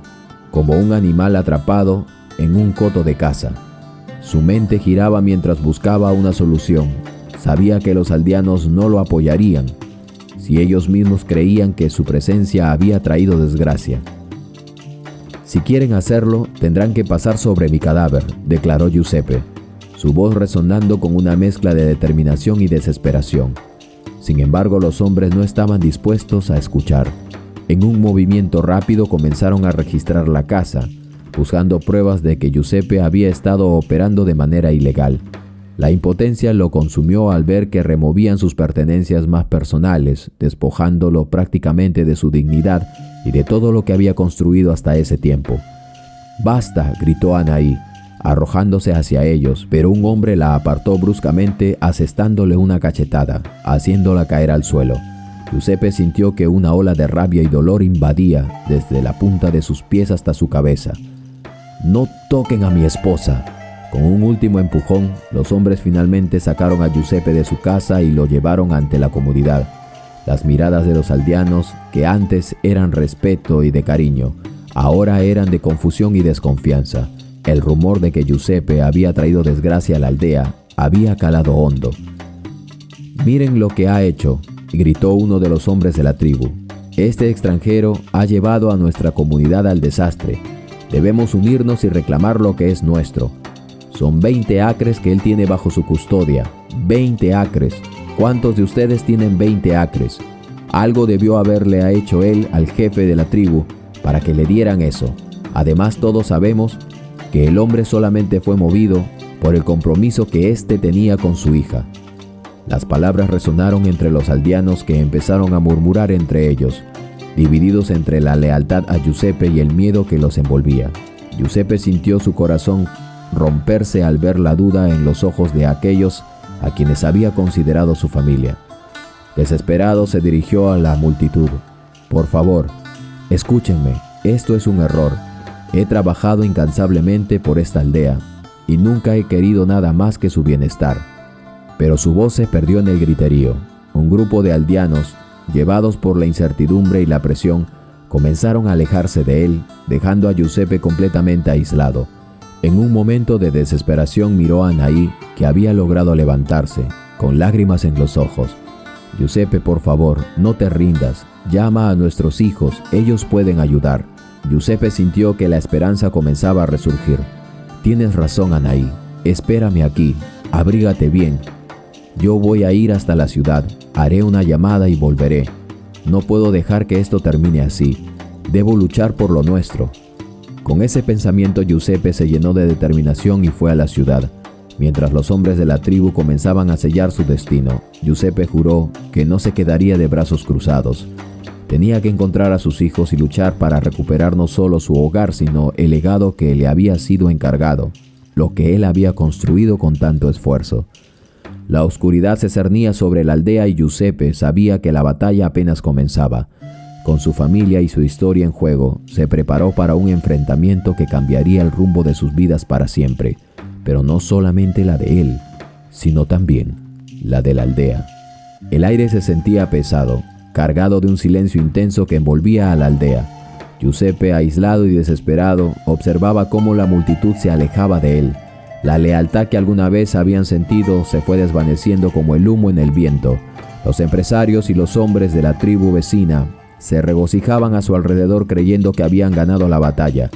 como un animal atrapado en un coto de caza. Su mente giraba mientras buscaba una solución. Sabía que los aldeanos no lo apoyarían, si ellos mismos creían que su presencia había traído desgracia. «Si quieren hacerlo, tendrán que pasar sobre mi cadáver», declaró Giuseppe, su voz resonando con una mezcla de determinación y desesperación. Sin embargo, los hombres no estaban dispuestos a escuchar. En un movimiento rápido comenzaron a registrar la casa, buscando pruebas de que Giuseppe había estado operando de manera ilegal. La impotencia lo consumió al ver que removían sus pertenencias más personales, despojándolo prácticamente de su dignidad y de todo lo que había construido hasta ese tiempo. «¡Basta!», gritó Anaí, arrojándose hacia ellos, pero un hombre la apartó bruscamente, asestándole una cachetada, haciéndola caer al suelo. Giuseppe sintió que una ola de rabia y dolor invadía desde la punta de sus pies hasta su cabeza. «¡No toquen a mi esposa!». Con un último empujón, los hombres finalmente sacaron a Giuseppe de su casa y lo llevaron ante la comunidad. Las miradas de los aldeanos, que antes eran respeto y de cariño, ahora eran de confusión y desconfianza. El rumor de que Giuseppe había traído desgracia a la aldea había calado hondo. «Miren lo que ha hecho», gritó uno de los hombres de la tribu. «Este extranjero ha llevado a nuestra comunidad al desastre. Debemos unirnos y reclamar lo que es nuestro. Son 20 acres que él tiene bajo su custodia. 20 acres. ¿Cuántos de ustedes tienen 20 acres? Algo debió haberle hecho él al jefe de la tribu para que le dieran eso. Además, todos sabemos que el hombre solamente fue movido por el compromiso que éste tenía con su hija». Las palabras resonaron entre los aldeanos, que empezaron a murmurar entre ellos, divididos entre la lealtad a Giuseppe y el miedo que los envolvía. Giuseppe sintió su corazón romperse al ver la duda en los ojos de aquellos a quienes había considerado su familia. Desesperado se dirigió a la multitud. Por favor, escúchenme, esto es un error. He trabajado incansablemente por esta aldea y nunca he querido nada más que su bienestar. Pero su voz se perdió en el griterío. Un grupo de aldeanos, llevados por la incertidumbre y la presión, comenzaron a alejarse de él, dejando a Giuseppe completamente aislado. En un momento de desesperación miró a Anaí, que había logrado levantarse, con lágrimas en los ojos. Giuseppe, por favor, no te rindas. Llama a nuestros hijos, ellos pueden ayudar. Giuseppe sintió que la esperanza comenzaba a resurgir. Tienes razón, Anaí. Espérame aquí. Abrígate bien. Yo voy a ir hasta la ciudad. Haré una llamada y volveré. No puedo dejar que esto termine así. Debo luchar por lo nuestro. Con ese pensamiento, Giuseppe se llenó de determinación y fue a la ciudad. Mientras los hombres de la tribu comenzaban a sellar su destino, Giuseppe juró que no se quedaría de brazos cruzados. Tenía que encontrar a sus hijos y luchar para recuperar no solo su hogar, sino el legado que le había sido encargado, lo que él había construido con tanto esfuerzo. La oscuridad se cernía sobre la aldea y Giuseppe sabía que la batalla apenas comenzaba. Con su familia y su historia en juego, se preparó para un enfrentamiento que cambiaría el rumbo de sus vidas para siempre, pero no solamente la de él, sino también la de la aldea. El aire se sentía pesado, cargado de un silencio intenso que envolvía a la aldea. Giuseppe, aislado y desesperado, observaba cómo la multitud se alejaba de él. La lealtad que alguna vez habían sentido se fue desvaneciendo como el humo en el viento. Los empresarios y los hombres de la tribu vecina se regocijaban a su alrededor creyendo que habían ganado la batalla.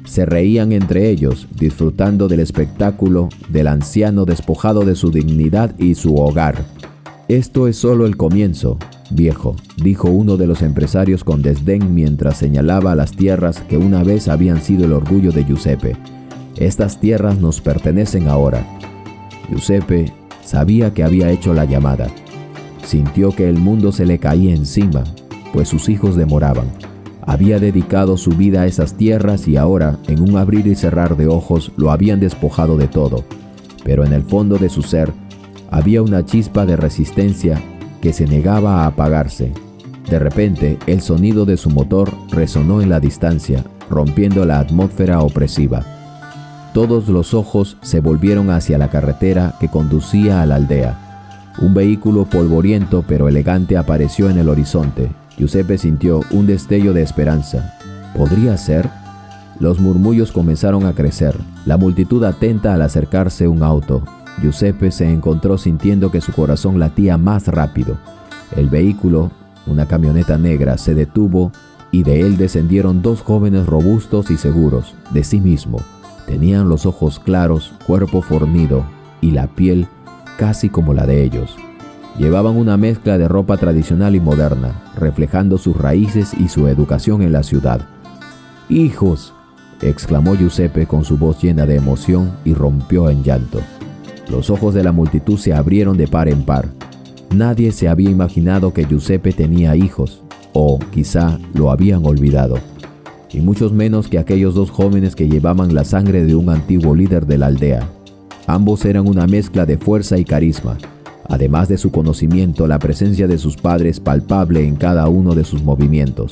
Se reían entre ellos, disfrutando del espectáculo del anciano despojado de su dignidad y su hogar. «Esto es solo el comienzo, viejo», dijo uno de los empresarios con desdén mientras señalaba las tierras que una vez habían sido el orgullo de Giuseppe. «Estas tierras nos pertenecen ahora». Giuseppe sabía que había hecho la llamada. Sintió que el mundo se le caía encima, pues sus hijos demoraban. Había dedicado su vida a esas tierras y ahora, en un abrir y cerrar de ojos, lo habían despojado de todo. Pero en el fondo de su ser, había una chispa de resistencia que se negaba a apagarse. De repente, el sonido de su motor resonó en la distancia, rompiendo la atmósfera opresiva. Todos los ojos se volvieron hacia la carretera que conducía a la aldea. Un vehículo polvoriento pero elegante apareció en el horizonte. Giuseppe sintió un destello de esperanza. ¿Podría ser? Los murmullos comenzaron a crecer, la multitud atenta al acercarse un auto. Giuseppe se encontró sintiendo que su corazón latía más rápido. El vehículo, una camioneta negra, se detuvo y de él descendieron dos jóvenes robustos y seguros de sí mismo. Tenían los ojos claros, cuerpo fornido y la piel casi como la de ellos. Llevaban una mezcla de ropa tradicional y moderna, reflejando sus raíces y su educación en la ciudad. «¡Hijos!», exclamó Giuseppe con su voz llena de emoción y rompió en llanto. Los ojos de la multitud se abrieron de par en par. Nadie se había imaginado que Giuseppe tenía hijos, o quizá lo habían olvidado. Y muchos menos que aquellos dos jóvenes que llevaban la sangre de un antiguo líder de la aldea. Ambos eran una mezcla de fuerza y carisma. Además de su conocimiento, la presencia de sus padres palpable en cada uno de sus movimientos.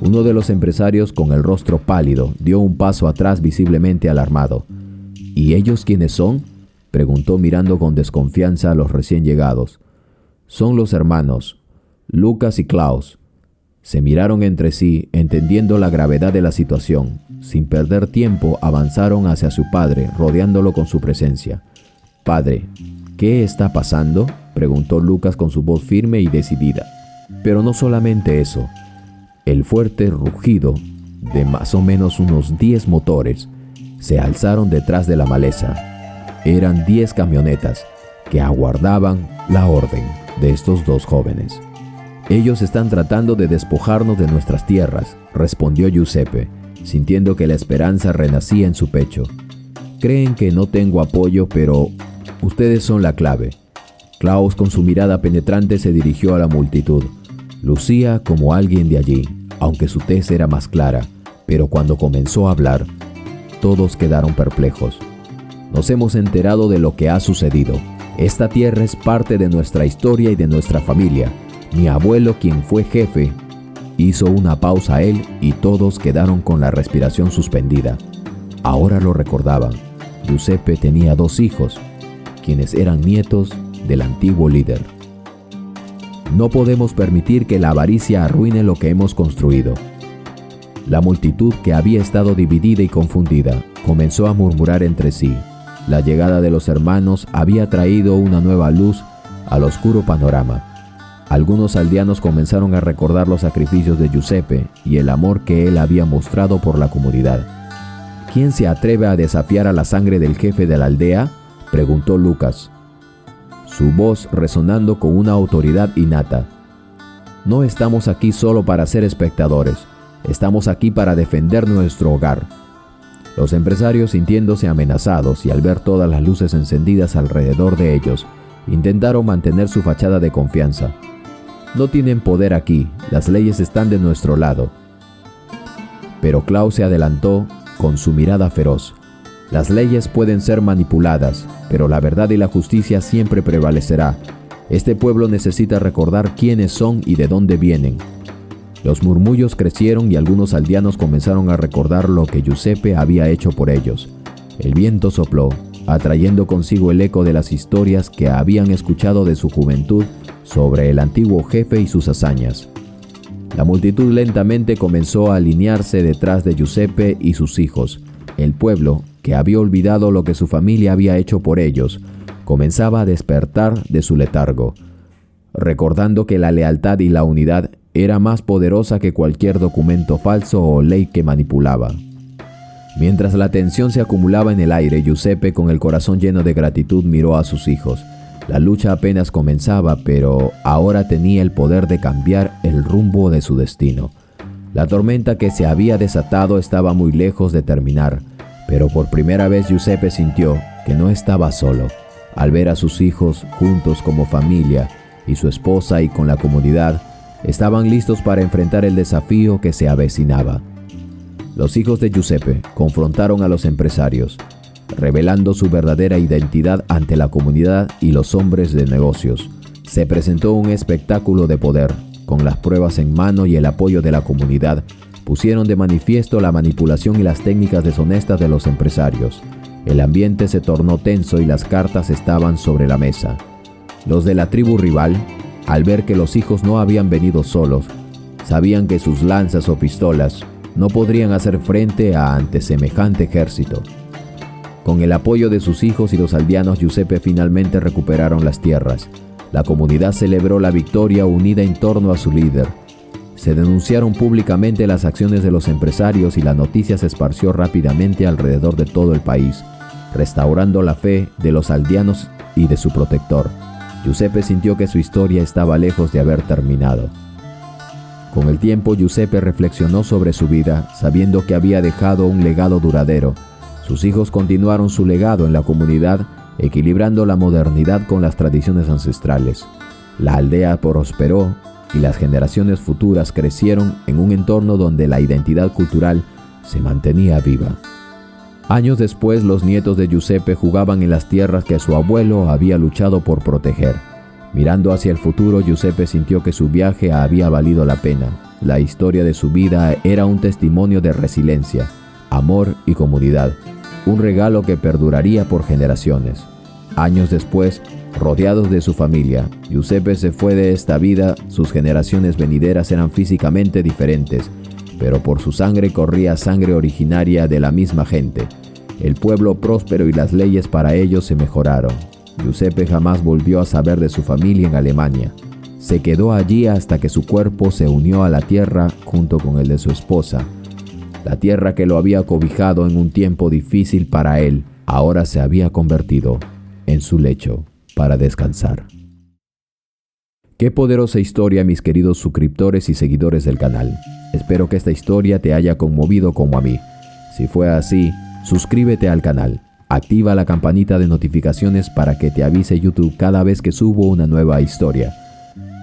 Uno de los empresarios, con el rostro pálido, dio un paso atrás visiblemente alarmado. «¿Y ellos quiénes son?», preguntó mirando con desconfianza a los recién llegados. «Son los hermanos, Lucas y Klaus». Se miraron entre sí, entendiendo la gravedad de la situación. Sin perder tiempo, avanzaron hacia su padre, rodeándolo con su presencia. «Padre, ¿qué está pasando?», preguntó Lucas con su voz firme y decidida. Pero no solamente eso. El fuerte rugido de más o menos unos 10 motores se alzaron detrás de la maleza. Eran 10 camionetas que aguardaban la orden de estos dos jóvenes. «Ellos están tratando de despojarnos de nuestras tierras», respondió Giuseppe, sintiendo que la esperanza renacía en su pecho. «Creen que no tengo apoyo, pero ustedes son la clave». Klaus, con su mirada penetrante, se dirigió a la multitud. Lucía como alguien de allí, aunque su tez era más clara, pero cuando comenzó a hablar, todos quedaron perplejos. «Nos hemos enterado de lo que ha sucedido. Esta tierra es parte de nuestra historia y de nuestra familia. Mi abuelo, quien fue jefe, hizo una pausa a él y todos quedaron con la respiración suspendida. Ahora lo recordaban. Giuseppe tenía 2 hijos, quienes eran nietos del antiguo líder. No podemos permitir que la avaricia arruine lo que hemos construido. La multitud, que había estado dividida y confundida, comenzó a murmurar entre sí. La llegada de los hermanos había traído una nueva luz al oscuro panorama. Algunos aldeanos comenzaron a recordar los sacrificios de Giuseppe y el amor que él había mostrado por la comunidad. ¿Quién se atreve a desafiar a la sangre del jefe de la aldea?, preguntó Lucas, su voz resonando con una autoridad innata. No estamos aquí solo para ser espectadores, estamos aquí para defender nuestro hogar. Los empresarios, sintiéndose amenazados y al ver todas las luces encendidas alrededor de ellos, intentaron mantener su fachada de confianza. No tienen poder aquí, las leyes están de nuestro lado. Pero Klaus se adelantó con su mirada feroz. Las leyes pueden ser manipuladas, pero la verdad y la justicia siempre prevalecerá. Este pueblo necesita recordar quiénes son y de dónde vienen. Los murmullos crecieron y algunos aldeanos comenzaron a recordar lo que Giuseppe había hecho por ellos. El viento sopló, atrayendo consigo el eco de las historias que habían escuchado de su juventud sobre el antiguo jefe y sus hazañas. La multitud lentamente comenzó a alinearse detrás de Giuseppe y sus hijos. El pueblo, que había olvidado lo que su familia había hecho por ellos, comenzaba a despertar de su letargo, recordando que la lealtad y la unidad era más poderosa que cualquier documento falso o ley que manipulaba. Mientras la tensión se acumulaba en el aire, Giuseppe, con el corazón lleno de gratitud, miró a sus hijos. La lucha apenas comenzaba, pero ahora tenía el poder de cambiar el rumbo de su destino. La tormenta que se había desatado estaba muy lejos de terminar, pero por primera vez Giuseppe sintió que no estaba solo. Al ver a sus hijos juntos como familia y su esposa y con la comunidad, estaban listos para enfrentar el desafío que se avecinaba. Los hijos de Giuseppe confrontaron a los empresarios, revelando su verdadera identidad ante la comunidad y los hombres de negocios. Se presentó un espectáculo de poder. Con las pruebas en mano y el apoyo de la comunidad, pusieron de manifiesto la manipulación y las técnicas deshonestas de los empresarios. El ambiente se tornó tenso y las cartas estaban sobre la mesa. Los de la tribu rival, al ver que los hijos no habían venido solos, sabían que sus lanzas o pistolas no podrían hacer frente ante semejante ejército. Con el apoyo de sus hijos y los aldeanos, Giuseppe finalmente recuperaron las tierras. La comunidad celebró la victoria unida en torno a su líder. Se denunciaron públicamente las acciones de los empresarios y la noticia se esparció rápidamente alrededor de todo el país, restaurando la fe de los aldeanos y de su protector. Giuseppe sintió que su historia estaba lejos de haber terminado. Con el tiempo, Giuseppe reflexionó sobre su vida, sabiendo que había dejado un legado duradero. Sus hijos continuaron su legado en la comunidad, equilibrando la modernidad con las tradiciones ancestrales. La aldea prosperó y las generaciones futuras crecieron en un entorno donde la identidad cultural se mantenía viva. Años después, los nietos de Giuseppe jugaban en las tierras que su abuelo había luchado por proteger. Mirando hacia el futuro, Giuseppe sintió que su viaje había valido la pena. La historia de su vida era un testimonio de resiliencia, amor y comunidad, un regalo que perduraría por generaciones. Años después, rodeados de su familia, Giuseppe se fue de esta vida. Sus generaciones venideras eran físicamente diferentes, pero por su sangre corría sangre originaria de la misma gente. El pueblo próspero y las leyes para ellos se mejoraron. Giuseppe jamás volvió a saber de su familia en Alemania. Se quedó allí hasta que su cuerpo se unió a la tierra junto con el de su esposa. La tierra que lo había cobijado en un tiempo difícil para él, ahora se había convertido en su lecho para descansar. Qué poderosa historia, mis queridos suscriptores y seguidores del canal. Espero que esta historia te haya conmovido como a mí. Si fue así, suscríbete al canal. Activa la campanita de notificaciones para que te avise YouTube cada vez que subo una nueva historia.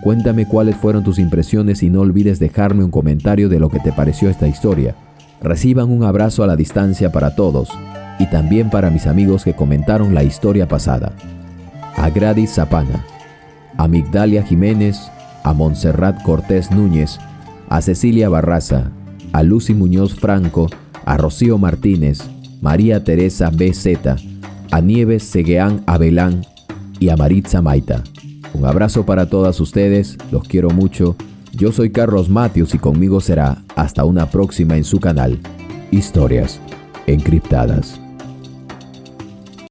Cuéntame cuáles fueron tus impresiones y no olvides dejarme un comentario de lo que te pareció esta historia. Reciban un abrazo a la distancia para todos y también para mis amigos que comentaron la historia pasada. a Gradys Zapana, a Migdalia Jiménez, a Montserrat Cortés Núñez, a Cecilia Barraza, a Lucy Muñoz Franco, a Rocío Martínez, María Teresa BZ, a Nieves Segueán Abelán y a Maritza Maita. Un abrazo para todas ustedes, los quiero mucho. Yo soy Carlos Matios y conmigo será hasta una próxima en su canal, Historias Encriptadas.